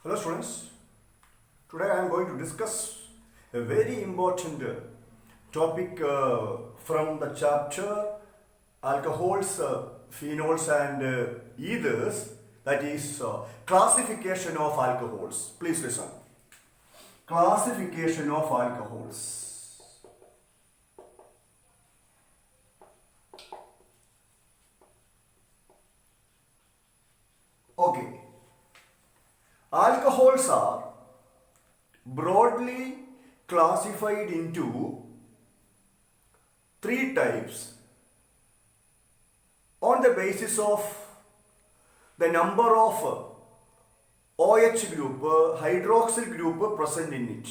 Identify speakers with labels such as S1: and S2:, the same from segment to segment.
S1: Hello students, today I am going to discuss a very important topic from the chapter alcohols, phenols and ethers, that is classification of alcohols. Please listen. Classification of alcohols. Okay. Alcohols are broadly classified into three types on the basis of the number of OH group, hydroxyl group present in it.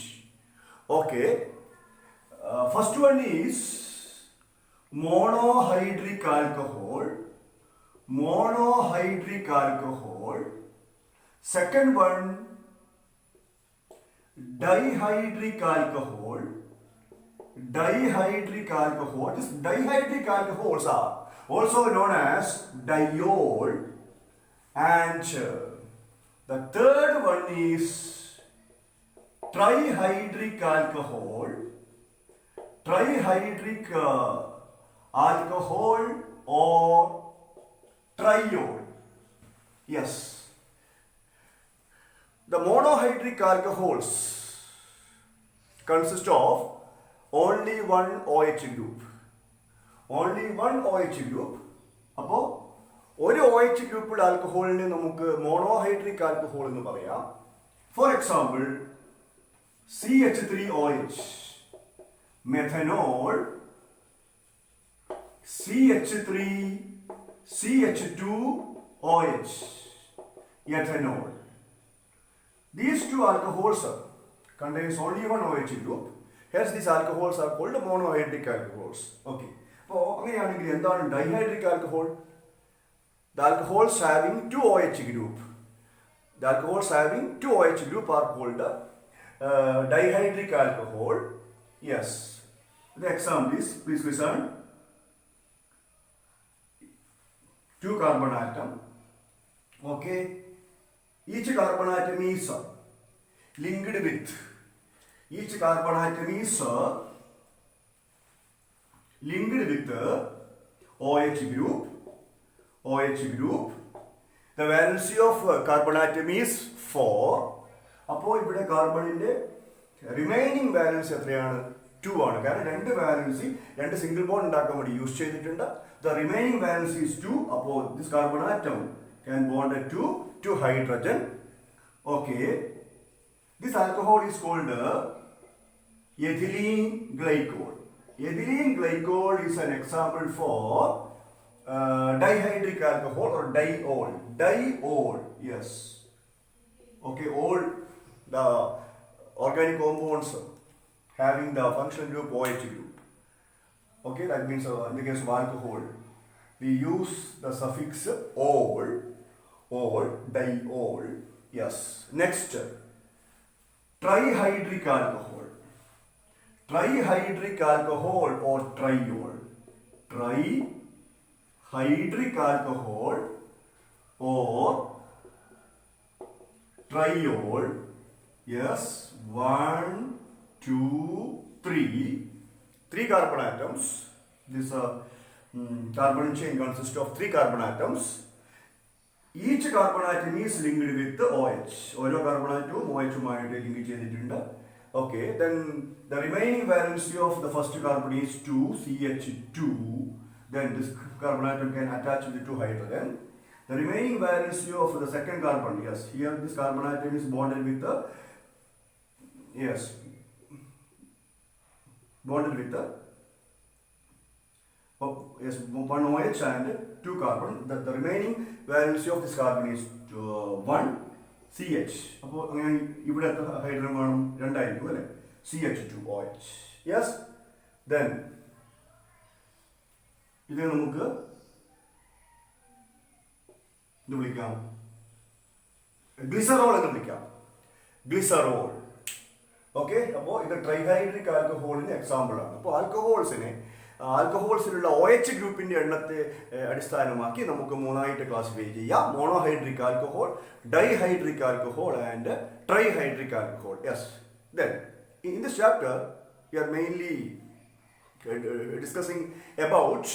S1: Okay. First one is monohydric alcohol. Monohydric alcohol. Second one, dihydric alcohol. Dihydric alcohol. These dihydric alcohols are also known as diol. And the third one is trihydric alcohol. Trihydric alcohol or triol. Yes. The monohydric alcohols consist of only one OH group. Only one OH group. അപ്പോൾ ഒരു OH ഗ്രൂപ്പിൽ ആൽക്കഹോളിനെ നമുക്ക് monohydric alcohol എന്ന് പറയാം. For example CH3OH, methanol, CH2OH, ethanol. These two alcohols contains only one OH group. Hence these alcohols are called monohydric alcohols. Okay. അപ്പോൾ അങ്ങനെയാണെങ്കിൽ എന്താണ് ഡൈഹൈഡ്രിക് alcohol? The alcohols having two OH group. The alcohols having two OH group are called dihydric alcohol. Yes. The example is, please listen. Two carbon atom. Okay. Each carbon atom is linked with. Each carbon atom is linked with OH group. OH group. The valency of carbon atom is 4. അപ്പോൾ ഇവിടെ കാർബണിന്റെ remaining valency എത്രയാണ്? 2 ആണ്. കാരണം രണ്ട് valency രണ്ട് single bond ഉണ്ടാക്കാൻ വേണ്ടി use ചെയ്തിട്ടുണ്ട്. The remaining valence is 2. അപ്പോൾ this carbon atom can bond to hydrogen. Okay. This alcohol is called ethylene glycol. Ethylene glycol is an example for dihydric alcohol or diol. Diol, yes. Okay, all the organic compounds having the functional group OH group. Okay, that means in the case of alcohol, we use the suffix ol, diol. Yes. Next, trihydric alcohol. Trihydric alcohol or triol. Trihydric alcohol or triol. Yes. 1, 2, 3. 3 carbon atoms. This carbon chain consists of 3 carbon atoms. Each carbon atom is linked with OH. ഓരോ carbon atom OH-ഉമായിട്ട് link ചെയ്തിട്ടുണ്ട്. Okay, then the remaining valency of the first carbon is 2, CH2. Then this carbon atom can attach with 2 hydrogen. The remaining valency of the second carbon, yes, here this carbon atom is bonded with the, yes, bonded with the, yes, one OH and 2 carbon. The remaining valency of this carbon is 1 CH. അപ്പോൾ അങ്ങനെ ഇവിടെ hydrogen വേണം രണ്ടായിരിക്കും അല്ലേ? CH2OH. Yes. Then ഇത് നമുക്ക് എന്ത് വിളിക്കാം? Glycerol എന്ന് വിളിക്കാം. ഗ്ലിസറോൾ. ഓക്കെ. അപ്പോൾ ഇത് ട്രൈഹൈഡ്രിക് ആൽക്കഹോളിന് എക്സാമ്പിൾ ആണ്. അപ്പോൾ ആൽക്കഹോൾസിനെ ആൽക്കഹോൾസിലുള്ള OH ഗ്രൂപ്പിന്റെ എണ്ണത്തെ അടിസ്ഥാനമാക്കി നമുക്ക് മൂന്നായിട്ട് ക്ലാസിഫൈ ചെയ്യാം. Monohydric alcohol, dihydric alcohol and trihydric alcohol. Yes. Then in this chapter we are mainly discussing about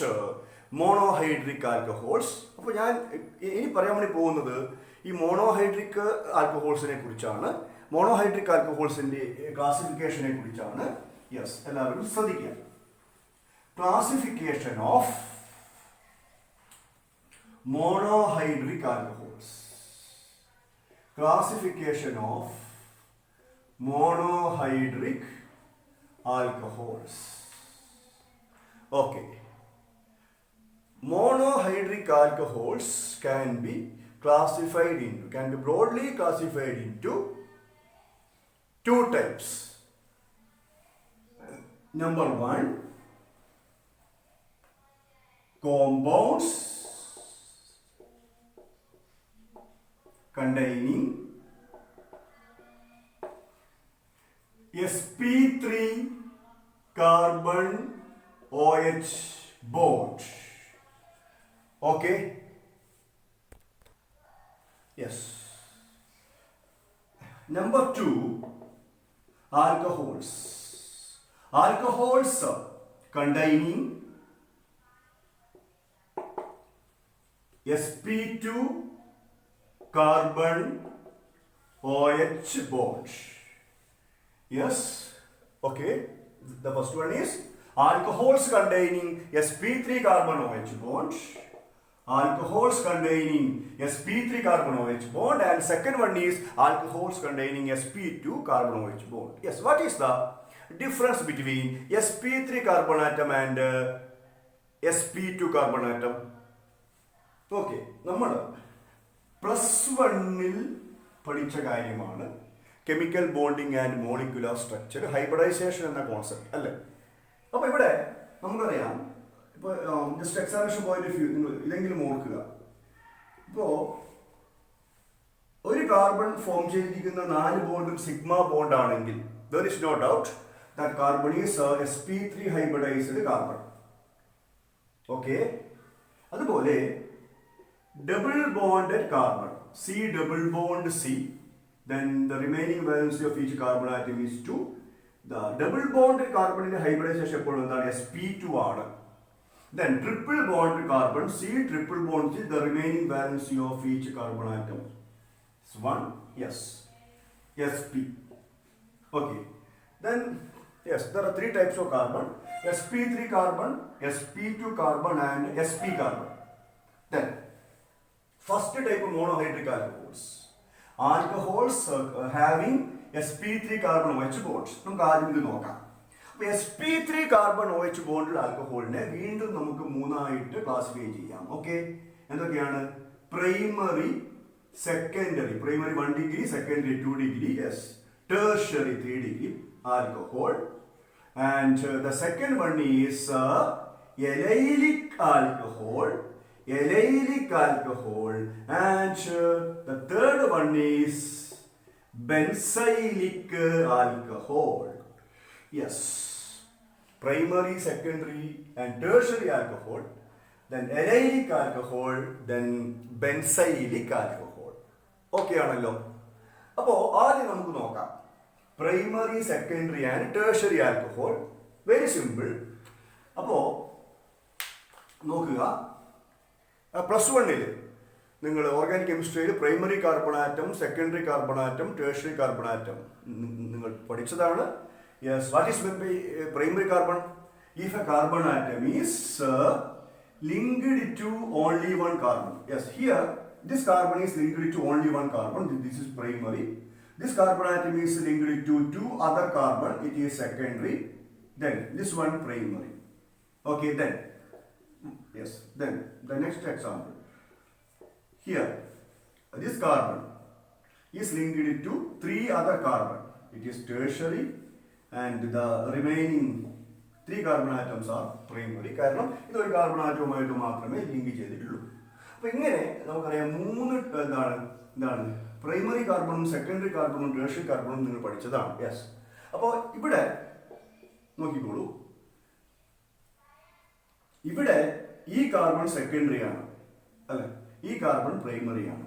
S1: monohydric alcohols. അപ്പോൾ ഞാൻ ഇനി പറയാൻ വേണ്ടി പോകുന്നത് ഈ മോണോഹൈഡ്രിക് ആൽക്കഹോൾസിനെ കുറിച്ചാണ്. മോണോഹൈഡ്രിക് ആൽക്കഹോൾസിന്റെ ക്ലാസിഫിക്കേഷനെ കുറിച്ചാണ്. യെസ്, എല്ലാവരും ശ്രദ്ധിക്കുക. Classification of monohydric alcohols. Classification of monohydric alcohols. Okay. Monohydric alcohols can be broadly classified into two types. Number one, compounds containing sp3 carbon OH bond. Okay. Yes. Number two, alcohols. Alcohols containing sp2 carbon OH bond. Yes. Okay. The first one is alcohols containing sp3 carbon OH bond. Alcohols containing sp3 carbon OH bond, and second one is alcohols containing sp2 carbon OH bond. Yes. What is the difference between sp3 carbon atom and sp2 carbon atom? Okay. നമ്മൾ +1 പഠിച്ച കാര്യമാണ് chemical bonding and molecular structure, hybridisation എന്ന concept അല്ലേ. അപ്പോൾ ഇവിടെ നമുക്കറിയാം, ഇപ്പോൾ just examination point of view നിങ്ങൾ ഇതെങ്കിലും ഓർക്കുക. ഇപ്പോൾ ഒരു കാർബൺ ഫോം ചെയ്തിരിക്കുന്ന 4 ബോണ്ടും സിഗ്മ ബോണ്ട് ആണെങ്കിൽ there is no doubt that carbon is sp3 hybridized carbon. Okay. അതുപോലെ double bonded carbon, C double bond C, then the remaining valency of each carbon atom is 2. The double bonded carbon in hybridization എപ്പോഴും എന്താണ്, sp2 ആണ്. Then triple bonded carbon, C triple bond C, the remaining valency of each carbon atom is 1. Yes, sp. Okay. Then yes, there are 3 types of carbon: sp3 carbon, sp2 carbon and sp carbon. Then first type of monohydric alcohols. Alcohols having sp3 carbon OH bonds. നമുക്ക് ആദ്യം ഇത് നോക്കാം. അപ്പോൾ sp3 carbon OH ബോണ്ടിൽ ആൽക്കഹോളിനെ വീണ്ടും നമുക്ക് 3ആയിട്ട് classify ചെയ്യാം. Okay. എന്തൊക്കെയാണ്? Primary, secondary. Primary 1 degree, secondary 2 degree, yes. Tertiary 3 degree alcohol. And the second one is allylic alcohol. Allylic alcohol, and the third one is benzylic alcohol. Yes, primary, secondary and tertiary alcohol, then allylic alcohol, then benzylic alcohol. Okay ആണല്ലോ. അപ്പോൾ ആദ്യം നമുക്ക് നോക്കാം primary, secondary and tertiary alcohol. Very simple. അപ്പോൾ നോക്കുക, +1 നിങ്ങൾ organic കെമിസ്ട്രിയിൽ primary carbon atom, secondary carbon atom, tertiary carbon atom നിങ്ങൾ പഠിച്ചതാണ്. Yes. What is meant by primary carbon? If a carbon atom is linked to only one carbon. Yes, here this carbon is linked to only one carbon. This is primary. This carbon atom is linked to 2 other carbon. It is secondary. Then this one primary. Okay. Then yes. Then the next example. Here this carbon is linked to 3 other carbon. It is tertiary, and the remaining 3 carbon atoms are primary. കാരണം ഇതൊരു carbon ആറ്റവുമായിട്ട് മാത്രമേ link ചെയ്തിട്ടുള്ളൂ. അപ്പോൾ ഇങ്ങനെ നമുക്കറിയാം 3 എന്താണ് primary കാർബണും secondary കാർബണും tertiary കാർബണും നിങ്ങൾ പഠിച്ചതാണ്. യെസ്. അപ്പോൾ ഇവിടെ നോക്കിക്കോളൂ, ഇവിടെ ഈ കാർബൺ സെക്കൻഡറി ആണ് അല്ലെ, ഈ കാർബൺ പ്രൈമറി ആണ്.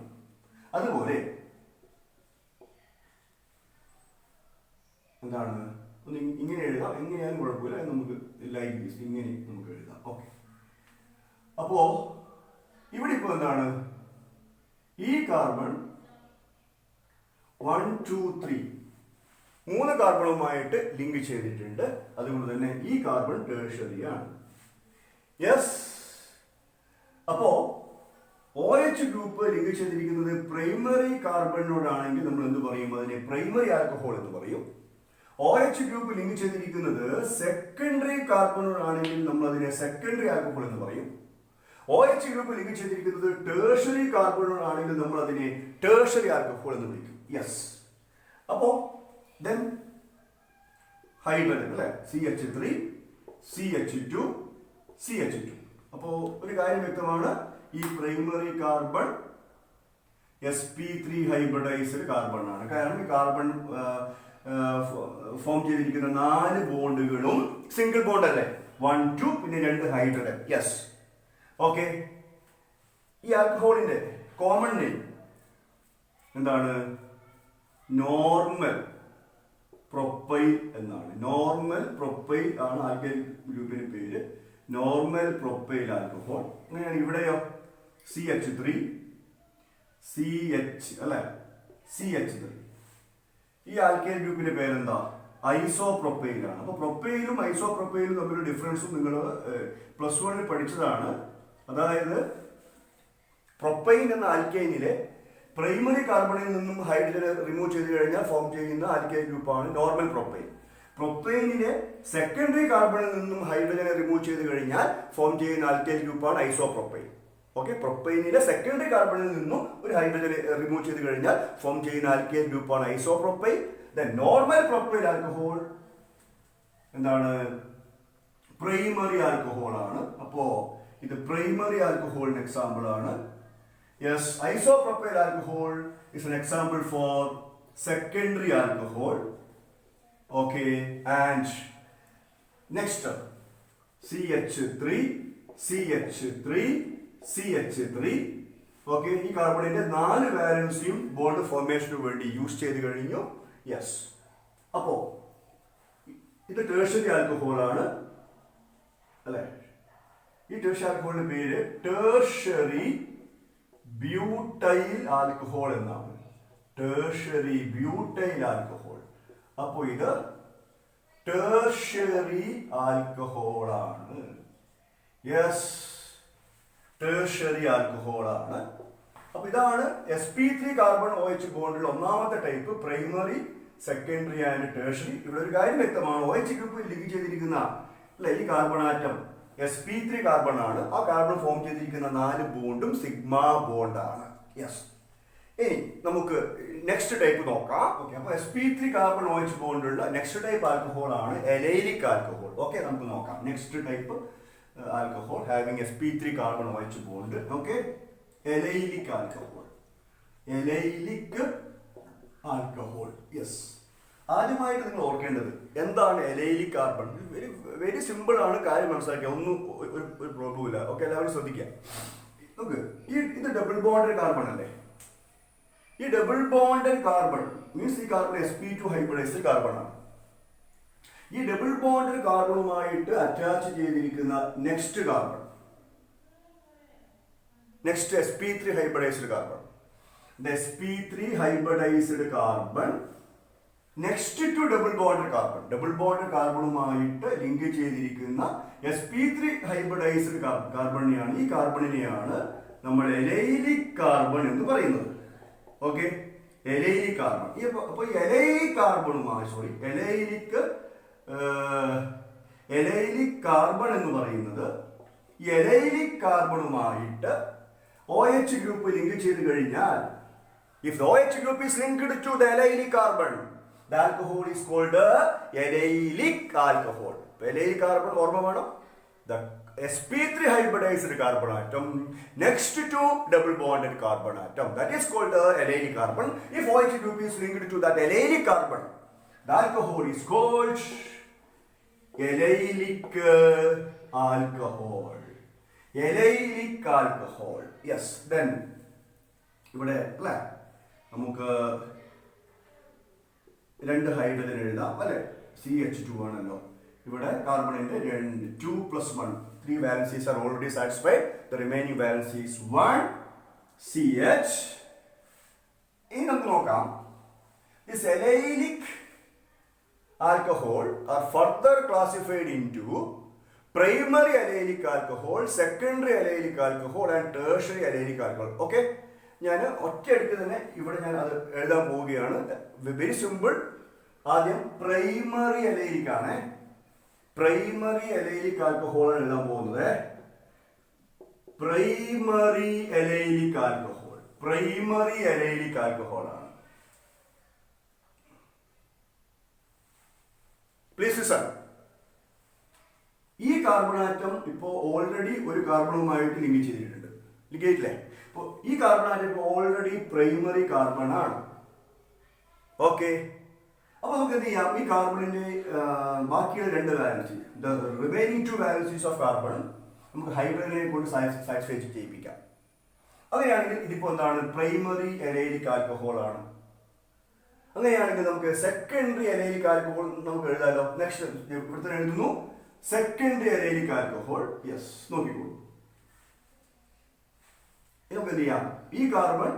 S1: അതുപോലെ എന്താണ്, ഒന്ന് ഇങ്ങനെ എഴുതാം, എങ്ങനെയാലും കുഴപ്പമില്ല, നമുക്ക് ലൈക്ക് ദിസ് ഇങ്ങനെ നമുക്ക് എഴുതാം. ഓക്കെ, അപ്പോ ഇവിടെ ഇപ്പോ എന്താണ്, ഈ കാർബൺ 1 2 3 3 കാർബണുമായിട്ട് ലിങ്ക് ചെയ്തിട്ടുണ്ട്. അതുകൊണ്ട് തന്നെ ഈ കാർബൺ ടേഴ്സറി ആണ്. യെസ്, അപ്പോ OH ഗ്രൂപ്പ് ലിങ്ക് ചെയ്തിരിക്കുന്നത് പ്രൈമറി കാർബണിനോടാണെങ്കിൽ നമ്മൾ എന്ത് പറയും, അതിനെ പ്രൈമറി ആൽക്കഹോൾ എന്ന് പറയും. OH ഗ്രൂപ്പ് ലിങ്ക് ചെയ്തിരിക്കുന്നത് സെക്കൻഡറി കാർബണിനോടാണെങ്കിൽ നമ്മൾ അതിനെ സെക്കൻഡറി ആൽക്കഹോൾ എന്ന് പറയും. OH ഗ്രൂപ്പ് ലിങ്ക് ചെയ്തിരിക്കുന്നത് ടേഴ്സറി കാർബണിനോടാണെങ്കിൽ നമ്മൾ അതിനെ ടേഴ്സറി ആൽക്കഹോൾ എന്ന് വിളിക്കും. യെസ്, അപ്പോ then ഹൈഡ്രജൻ അല്ലെ, CH3 CH2 CH2. അപ്പോ ഒരു കാര്യം വ്യക്തമാണ്, ഈ primary carbon sp3 hybridised carbon ആണ്. കാരണം ഈ കാർബൺ ഫോം ചെയ്തിരിക്കുന്ന 4 ബോണ്ടുകളും സിംഗിൾ ബോണ്ട് അല്ലേ, 1 2 പിന്നെ 2 ഹൈഡ്രജൻ. Yes, okay. ഈ ആൽക്കഹോളിന്റെ കോമൺ നെയിം എന്താണ്, നോർമൽ പ്രൊപ്പൈൽ എന്നാണ്. നോർമൽ പ്രൊപ്പൈൽ ആണ് ആൽക്കൈൽ ഗ്രൂപ്പിന്റെ പേര്, നോർമൽ പ്രൊപ്പൈൽ ആൽക്കഹോൾ. അങ്ങനെയാണ് ഇവിടെയോ CH3 CH അല്ലെ, CH3. ഈ ആൽക്കൈൽ ഗ്രൂപ്പിന്റെ പേരെന്താ, ഐസോപ്രൊപ്പൈൽ ആണ്. അപ്പൊ പ്രൊപ്പൈലും ഐസോപ്രൊപ്പൈലും തമ്മിലുള്ള ഡിഫറൻസും നിങ്ങൾ +1 പഠിച്ചതാണ്. അതായത് പ്രൊപ്പൈൻ എന്ന ആൽക്കൈനിലെ പ്രൈമറി കാർബണിൽ നിന്നും ഹൈഡ്രജൻ റിമൂവ് ചെയ്ത് കഴിഞ്ഞാൽ ഫോം ചെയ്യുന്ന ആൽക്കൈൽ ഗ്രൂപ്പാണ് നോർമൽ പ്രൊപ്പൈൻ. പ്രൊപ്പൈനിലെ സെക്കൻഡറി കാർബണിൽ നിന്നും ഹൈഡ്രജനെ റിമൂവ് ചെയ്ത് കഴിഞ്ഞാൽ ഫോം ചെയ്യുന്ന ആൽക്കൈൽ ഗ്രൂപ്പാണ് ഐസോപ്രൊപ്പൈൻ. ഓക്കെ, പ്രൊപ്പൈനിലെ സെക്കൻഡറി കാർബണിൽ നിന്നും ഒരു ഹൈഡ്രജനെ റിമൂവ് ചെയ്ത് കഴിഞ്ഞാൽ ഫോം ചെയ്യുന്ന ആൽക്കൈൽ ഗ്രൂപ്പാണ് ഐസോപ്രൊപ്പൈൻ. ദെൻ നോർമൽ പ്രൊപ്പൈൽ ആൽക്കഹോൾ എന്താണ്, പ്രൈമറി ആൽക്കഹോൾ ആണ്. അപ്പോ ഇത് പ്രൈമറി ആൽക്കഹോളിന് എക്സാമ്പിൾ ആണ്. Yes, isopropyl alcohol is an example for secondary alcohol. Okay, and next CH3 CH3 CH3. Okay, ഈ കാർബണിന്റെ 4 വാലൻസിയും ബോണ്ട് ഫോർമേഷന് വേണ്ടി യൂസ് ചെയ്ത് കഴിഞ്ഞു. യെസ്, അപ്പോ ഇത് ടേഴ്സറി ആൽക്കഹോൾ ആണ് അല്ലെ. ഈ ടേഴ്സറി ആൽക്കഹോളിന്റെ പേര് ടേഴ്സറി ബ്യൂട്ടൈൽ ആൽക്കഹോൾ എന്നാണ്. Tertiary butyl alcohol. അപ്പോ ഇത് ടേഴ്സറി ആൽക്കഹോൾ ആണ്. യെസ്, ടേഴ്സറി ആൽക്കഹോൾ ആണ്. അപ്പൊ ഇതാണ് sp3 കാർബൺ OH ബോണ്ടിൽ ഒന്നാമത്തെ type, primary, secondary and tertiary. ഇവിടെ ഒരു കാര്യം വ്യക്തമാണ്, OH ഗ്രൂപ്പിൽ ലിങ്ക് ചെയ്തിരിക്കുന്ന അല്ലെ ഈ കാർബൺ ആറ്റം sp3 കാർബൺ ആണ്. ആ കാർബൺ ഫോം ചെയ്തിരിക്കുന്ന 4 ബോണ്ടും സിഗ്മ ബോണ്ട് ആണ്. യെസ്, ഇനി നമുക്ക് നെക്സ്റ്റ് ടൈപ്പ് നോക്കാം. ഓക്കെ, അപ്പൊ sp3 കാർബൺ OH ബോണ്ടുള്ള നെക്സ്റ്റ് ടൈപ്പ് ആൽക്കഹോൾ ആണ് എലൈലിക് ആൽക്കഹോൾ. ഓക്കെ, നമുക്ക് നോക്കാം next type alcohol having sp3 carbon OH bond. Okay, allylic alcohol. Allylic alcohol. Yes, ആദ്യമായിട്ട് നിങ്ങൾ ഓർക്കേണ്ടത് എന്താണ് allylic carbon. Very very simple ആണ്, കാര്യം മനസ്സിലാക്കിയ ഒന്നും ഒരു പ്രോബ്ലം ഇല്ല. ഓക്കെ, എല്ലാവരും ശ്രദ്ധിക്കാം. നോക്ക്, ഇത് ഡബിൾ ബോണ്ടഡ് കാർബൺ അല്ലേ. ഈ ഡബിൾ ബോണ്ടഡ് കാർബൺ മീൻസ് ഈ കാർബൺ sp2 ഹൈബ്രിഡൈസ്ഡ് കാർബൺ ആണ്. ഈ ഡബിൾ ബോണ്ടഡ് കാർബണുമായിട്ട് അറ്റാച്ച് ചെയ്തിരിക്കുന്ന next carbon, next sp3 hybridised carbon, sp3 hybridised carbon next to double bonded carbon, double bonded കാർബണുമായിട്ട് ലിങ്ക് ചെയ്തിരിക്കുന്ന sp3 hybridised കാർബണിനെയാണ്, ഈ കാർബണിനെയാണ് നമ്മൾ എലൈലിക് കാർബൺ എന്ന് പറയുന്നത്. Okay, allylic carbon. അപ്പൊ എലൈലിക് കാർബണുമായി എലൈലിക് കാർബൺ എന്ന് പറയുന്നത് എലൈലിക് കാർബണുമായിട്ട് OH ഗ്രൂപ്പ് ലിങ്ക് ചെയ്ത് കഴിഞ്ഞാൽ, if the OH group is linked to the allylic carbon, the alcohol is called allylic alcohol. Allylic carbon ഓർമ്മ വേണം, the sp3 hybridized carbon atom next to double bonded carbon atom, that is called the allylic carbon. If OH group is linked to that allylic carbon, the alcohol is called allylic alcohol. Allylic alcohol. Yes, then ഇവിടെ അല്ലേ നമുക്ക് 2 hydrogen എഴുതാം അല്ലെ. CH2 ആണല്ലോ. ഇവിടെ കാർബണിന്റെ 2 + 1 3 valencies are already satisfied. The remaining valence is 1 CH. ഇനി നമുക്ക് നോക്കാം. This allylic alcohol are further classified into primary allylic alcohol, secondary allylic alcohol and tertiary allylic alcohol. Okay, ഞാൻ ഒറ്റയടിക്ക് തന്നെ ഇവിടെ ഞാൻ അത് എഴുതാൻ പോവുകയാണ്. Very simple. ആദ്യം പ്രൈമറി അലൈലിക് ആണ്. പ്രൈമറി അലൈലിക് ആൽക്കഹോൾ എഴുതാൻ പോകുന്നത്. Primary allylic alcohol, primary allylic alcohol ആണ്. Please listen. ഈ കാർബൺ ആറ്റം ഇപ്പോ ഓൾറെഡി ഒരു കാർബണുമായിട്ട് ലിങ്ക് ചെയ്തിട്ടുണ്ട്. ലിങ്ക് ചെയ്തില്ലേ? അപ്പോൾ ഈ കാർബൺ ആറ്റം ഇപ്പോൾ ഓൾറെഡി പ്രൈമറി കാർബൺ ആണ്. ഓക്കെ, അപ്പോൾ നമുക്ക് എന്ത് ചെയ്യാം? ഈ കാർബണിന്റെ ബാക്കിയുള്ള 2 valency, remaining 2 valencies of carbon നമുക്ക് ഹൈഡ്രജനെ കൊണ്ട് സാറ്റിസ്ഫൈ ചെയ്യിപ്പിക്കാം. അങ്ങനെയാണെങ്കിൽ ഇതിപ്പോ എന്താണ്? പ്രൈമറി അലൈലിക് ആൽക്കഹോൾ ആണ്. അങ്ങനെയാണെങ്കിൽ നമുക്ക് സെക്കൻഡറി അലൈലിക് ആൽക്കഹോൾ നമുക്ക് എഴുതാമല്ലോ. നെക്സ്റ്റ് ഇവിടുത്തെ എഴുതുന്നു സെക്കൻഡറി അലൈലിക് ആൽക്കഹോൾ. യെസ്, നോക്കിക്കോളൂ. നമുക്ക് എന്ത് ചെയ്യാം? ഈ കാർബൺ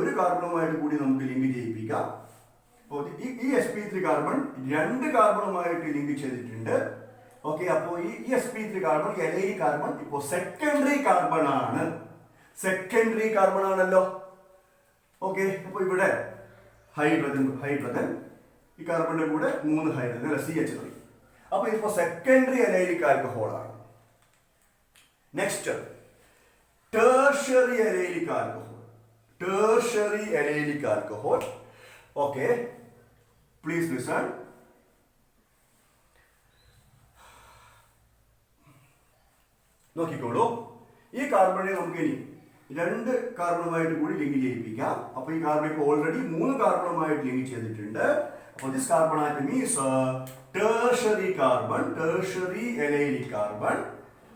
S1: ഒരു കാർബണുമായിട്ട് കൂടി നമുക്ക് ലിങ്ക് ചെയ്യിപ്പിക്കാം. അപ്പോൾ ഈ sp3 കാർബൺ 2 കാർബണുമായിട്ട് ലിങ്ക് ചെയ്തിട്ടുണ്ട്. ഓക്കെ, അപ്പോൾ ഈ sp3 കാർബൺ അലൈലിക് കാർബൺ ഇപ്പോൾ സെക്കൻഡറി കാർബൺ ആണ്. സെക്കൻഡറി കാർബൺ ആണല്ലോ. ഓക്കെ, അപ്പോൾ ഇവിടെ ഹൈഡ്രജൻ ഈ കാർബണിന്റെ കൂടെ 3 ഹൈഡ്രജൻ അല്ല, CH3. അപ്പോൾ ഇതിപ്പോ സെക്കൻഡറി അലൈലിക് ആൽക്കഹോൾ ആണ്. Next tertiary arylic alcohol. Tertiary arylic alcohol. Okay, please listen. നോക്കിക്കോളൂ. ഈ കാർബണെ നമുക്ക് ഇനി 2 കാർബണുമായിട്ട് കൂടി ലിങ്ക് ചെയ്യിപ്പിക്കാം. അപ്പോൾ ഈ കാർബൺ ഇപ്പോൾ ഓൾറെഡി 3 കാർബണുമായിട്ട് ലിങ്ക് ചെയ്തിട്ടുണ്ട്. അപ്പോൾ this carbon atom is tertiary carbon, tertiary arylic carbon.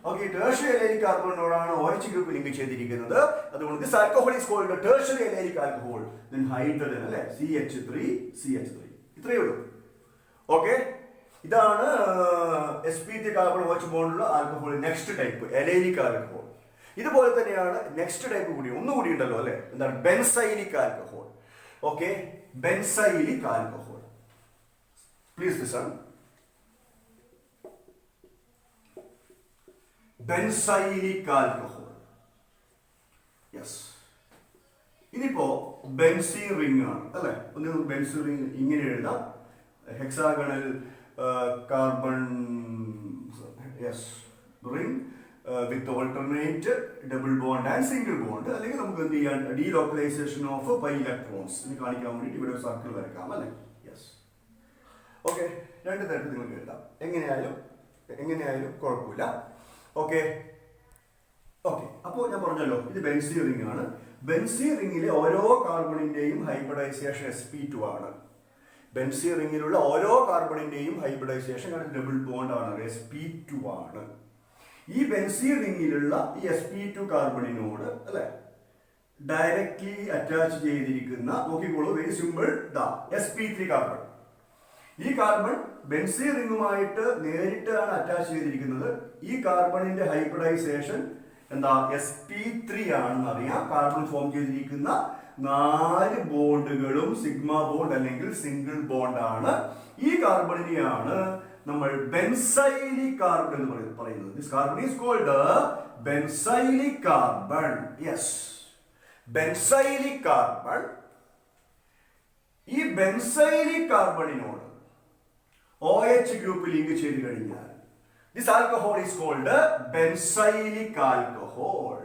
S1: Okay, tertiary arylic കാർബണിനോടാണ് OH group link ചെയ്തിരിക്കുന്നത്. അതുകൊണ്ട് this alcohol is called tertiary arylic alcohol. Then hydrogen അല്ലേ, CH3. ഇത്രയേ ഉള്ളൂ. ഓക്കെ, ഇതാണ് sp3 കാർബൺ OH ബോണ്ടുള്ള alcohol. Next type allylic alcohol. ഇതുപോലെ തന്നെയാണ് next type കൂടി ഒന്നുകൂടി ഉണ്ടല്ലോ അല്ലെ. എന്താണ്? Benzylic alcohol. Okay, benzylic alcohol. Please listen. Benzylic alcohol. Yes, ഇതിപ്പോ ബെൻസീൻ റിംഗ് ആണ് അല്ലെ. ഒന്ന് ബെൻസീൻ റിംഗ് ഇങ്ങനെ എഴുതാം. Hexagonal carbon yes ring with alternate double bond and single bond. അല്ലെങ്കിൽ നമുക്ക് എന്ത് ചെയ്യാം? ഡീലോക്കലൈസേഷൻ ഓഫ് പൈ ഇലക്ട്രോൺസ് എന്ന് കാണിക്കാൻ വേണ്ടിയിട്ട് ഇവിടെ ഒരു സർക്കിൾ വരക്കാം അല്ലെ. യെസ്, ഓക്കെ, 2 തരത്തിൽ നിങ്ങൾക്ക് എഴുതാം. എങ്ങനെയായാലും കുഴപ്പമില്ല. ഓക്കെ, അപ്പോൾ ഞാൻ പറഞ്ഞല്ലോ ഇത് ബെൻസീൻ റിംഗ് ആണ്. ബെൻസീൻ റിംഗിലെ ഓരോ കാർബണിന്റെയും ഹൈബ്രിഡൈസേഷൻ sp2 ആണ്. ബെൻസീൻ റിംഗിലുള്ള ഓരോ കാർബണിന്റെയും ഹൈബ്രിഡൈസേഷൻ ഡബിൾ ബോണ്ട് ആണ്, sp2 ആണ്. ഈ ബെൻസീൻ റിംഗിലുള്ള ഈ sp2 കാർബണിനോട് അല്ലെ ഡയറക്ട്ലി അറ്റാച്ച് ചെയ്തിരിക്കുന്ന, നോക്കിക്കോളൂ, വെരി സിമ്പിൾ, sp3 കാർബൺ. ഈ കാർബൺ ബെൻസീൻ റിംഗുമായിട്ട് നേരിട്ടാണ് അറ്റാച്ച് ചെയ്തിരിക്കുന്നത്. ഈ കാർബണിന്റെ ഹൈബ്രിഡൈസേഷൻ എന്താ? sp3 ആണെന്ന് അറിയാം. കാർബൺ ഫോം ചെയ്തിരിക്കുന്ന 4 ബോണ്ടുകളും സിഗ്മ ബോണ്ട് അല്ലെങ്കിൽ സിംഗിൾ ബോണ്ട് ആണ്. ഈ കാർബണിനെയാണ് നമ്മൾ ബെൻസൈലിക് കാർബൺ എന്ന് പറയുന്നത്. This carbon is called benzylic carbon. Yes, benzylic carbon. ഈ ബെൻസൈലിക് കാർബണിനോട് OH ഗ്രൂപ്പ് ലിങ്ക് ചെയ്ത് കഴിഞ്ഞാൽ this alcohol is called benzylic alcohol.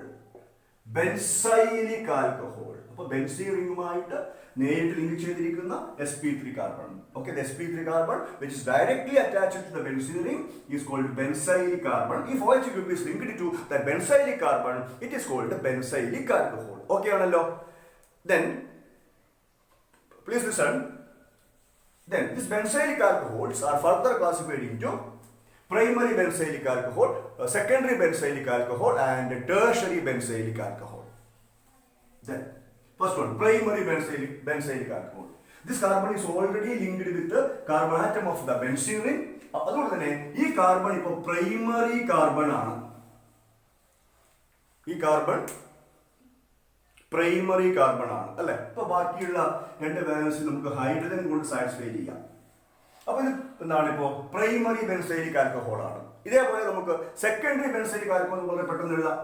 S1: Benzylic alcohol. അപ്പൊ ബെൻസീൻ റിംഗുമായിട്ട് നേരിട്ട് ലിങ്ക് ചെയ്തിരിക്കുന്ന sp3 carbon. Okay, the sp3 carbon which is directly attached to the benzene ring is called benzylic carbon. If OH group is linked to that benzylic carbon, it is called benzylic alcohol. Okay ആണല്ലോ. Then please listen. Then these benzylic alcohols are further classified into primary benzylic alcohol, secondary benzylic alcohol, and tertiary benzylic alcohol. Then, first one, primary benzylic alcohol. This carbon is already linked with the carbon atom of the benzene ring. അതുകൊണ്ട് തന്നെ ഈ carbon ഇപ്പോൾ primary carbon ആണ്. ഈ carbon primary carbon ആണ് അല്ലെ. ഇപ്പൊ ബാക്കിയുള്ള രണ്ട് വാലൻസ് നമുക്ക് ഹൈഡ്രജൻ കൊണ്ട് സാറ്റിസ്ഫൈ ചെയ്യാം. അപ്പൊ ഇത് എന്താണ് ഇപ്പോ പ്രൈമറി ബെൻസൈലിക് ആൽക്കഹോൾ ആണ്. ഇതേപോലെ നമുക്ക് സെക്കൻഡറി ബെൻസൈലിക് ആൽക്കഹോൾ വളരെ പെട്ടെന്ന് എഴുതാം.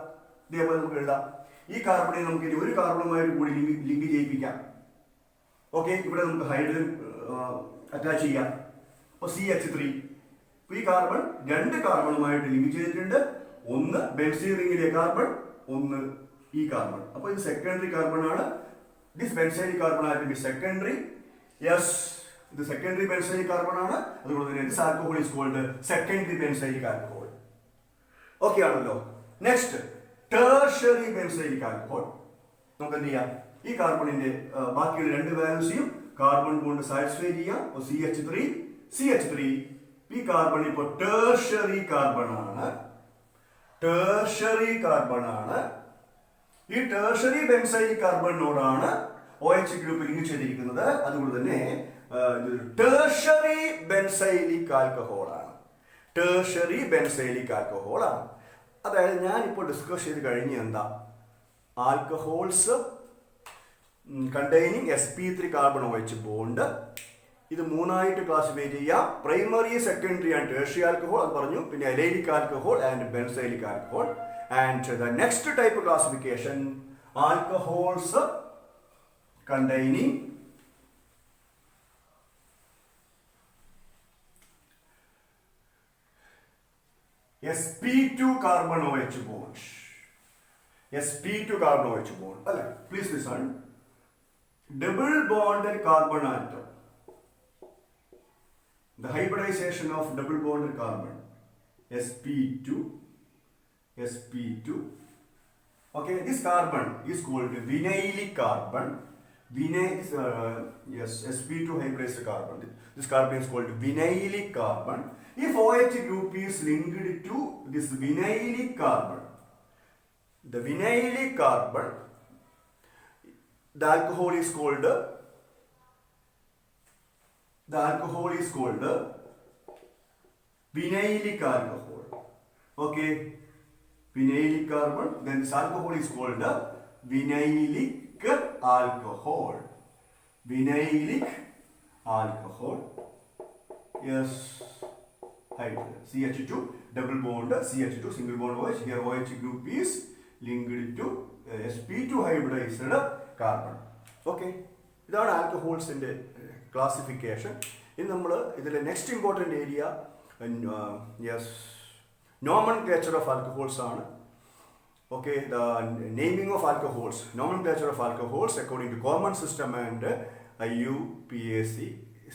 S1: ഇതേപോലെ നമുക്ക് എഴുതാം. ഈ കാർബണെ നമുക്ക് ഇനി ഒരു കാർബണുമായിട്ട് കൂടി ലിങ്ക് ചെയ്യിപ്പിക്കാം. ഓക്കെ, ഇവിടെ നമുക്ക് ഹൈഡ്രജൻ അറ്റാച്ച് ചെയ്യാം. അപ്പൊ CH3. ഈ കാർബൺ രണ്ട് കാർബണുമായിട്ട് ലിങ്ക് ചെയ്തിട്ടുണ്ട്. ഒന്ന് ബെൻസീൻ റിംഗിലെ കാർബൺ, ഒന്ന് ഈ കാർബൺ. അപ്പൊ ഇത് സെക്കൻഡറി കാർബൺ ആണ്. ദിസ് ബെൻസൈലിക് കാർബൺ ആയിട്ട് സെക്കൻഡറി. യെസ്, ഇത് സെക്കൻഡറി ബെൻസൈലിക് കാർബൺ ആണ്. അതുകൊണ്ട് തന്നെ this alcohol is called secondary benzylic alcohol. Okay ആണല്ലോ. Next, tertiary benzylic alcohol. നമുക്ക് എന്ത് ചെയ്യാം? ഈ കാർബണിന്റെ ബാക്കിയുള്ള രണ്ട് വാലൻസിയും കാർബൺ കൊണ്ട് സാറ്റിസ്ഫൈ ചെയ്യാം. CH3. ഈ കാർബൺ ഇപ്പോൾ ടെർഷ്യറി കാർബൺ ആണ്. ടെർഷ്യറി കാർബൺ ആണ്. ഈ ടെർഷ്യറി ബെൻസൈലിക് കാർബണിനോടാണ് OH ഗ്രൂപ്പ് ലിങ്ക് ചെയ്തിരിക്കുന്നത്. അതുകൊണ്ട് തന്നെ ടെർഷ്യറി ബെൻസൈലിക് ആൽക്കഹോൾ ആണ്. ടെർഷ്യറി ബെൻസൈലിക് ആൽക്കഹോൾ ആണ്. അതായത് ഞാനിപ്പോൾ ഡിസ്കസ് ചെയ്ത് കഴിഞ്ഞ എന്താ, alcohols containing sp3 carbon OH bond. ഇത് മൂന്നായിട്ട് ക്ലാസിഫൈ ചെയ്യാം. Primary, secondary and tertiary alcohol അത് പറഞ്ഞു. പിന്നെ allylic alcohol and benzylic alcohol. And the next type classification, alcohols containing sp2 carbon OH bond. sp2 carbon OH bond. Alle, please listen. Double bonded carbon atom. The hybridization of double bonded carbon. sp2. Okay, this carbon is called vinylic carbon. sp2 hybridized carbon. This carbon is called vinylic carbon. If OH group is linked to this vinylic carbon, the vinylic carbon, the alcohol is called vinylic alcohol. Okay, vinylic carbon. Then this alcohol is called vinylic alcohol. Vinylic alcohol. Yes, hydrogen. CH2 double bond, CH2 single bond OH. Here OH group is linked to sp2 hybridized carbon. Okay, ഇതാണ് ആൽക്കഹോൾസിന്റെ classification. ഇനി നമ്മൾ ഇതിലെ next important area nomenclature of alcohols ആണ്. Okay, the naming of alcohols, nomenclature of alcohols according to common system and IUPAC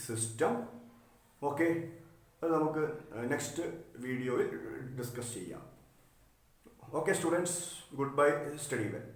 S1: system. Okay, അത് നമുക്ക് next വീഡിയോയിൽ discuss ചെയ്യാം. Okay students, goodbye, study well.